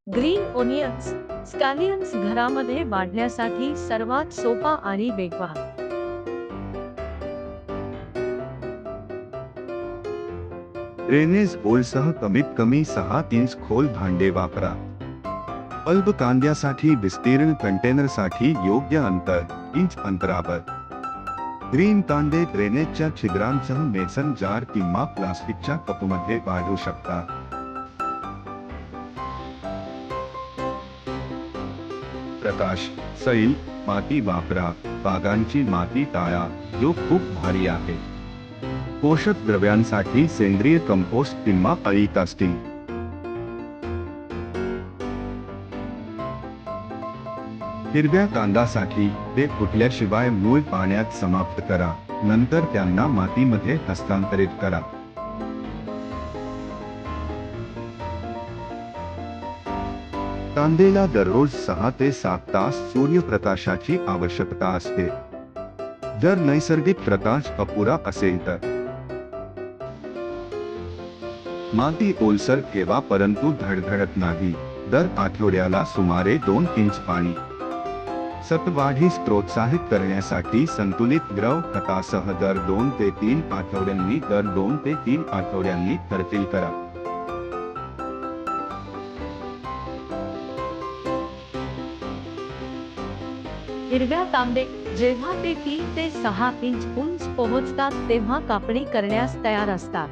Green onions स्कॅलियन्स घरामध्ये वाढण्यासाठी सर्वात सोपा आणि वेगवान. ड्रेनेज होलसह कमीत कमी 6 इंच खोल भांडे वापरा. बल्ब कांद्यासाठी विस्तीर्ण कंटेनरसाठी योग्य अंतर इंच अंतरावर. ग्रीन कांदे ड्रेनेजच्या छिद्रांसह मेसन जार किंवा प्लास्टिकच्या कपमध्ये वाढू शकतात. प्रकाश, सैल, माती वापरा. बागांची माती टाळा, जो खूप भारी आहे. पोषक द्रव्यांसाठी सेंद्रिय कंपोस्ट किंवा अळी कास्टिंग. हिरव्या कांदासाठी ते फुटल्याशिवाय मूळ पाण्यात समाप्त करा, नंतर त्यांना मातीमध्ये हस्तांतरित करा. कांद्याला दररोज 6 ते 7 तास सूर्यप्रकाशाची आवश्यकता असते. जर नैसर्गिक प्रकाश अपुरा असेल तर माती ओलसर ठेवा परंतु धडधडत नाही. दर आठवड्याला सुमारे 2 इंच पाणी. सतवाढीस प्रोत्साहित करण्यासाठी संतुलित द्रव खतासह दर 2 ते 3 आठवड्यांनी खर्चिल करा. हिरव्या कांदे जेव्हा ते 3 ते 6 इंच उंच पोहोचतात तेव्हा कापणी करण्यास तयार असतात.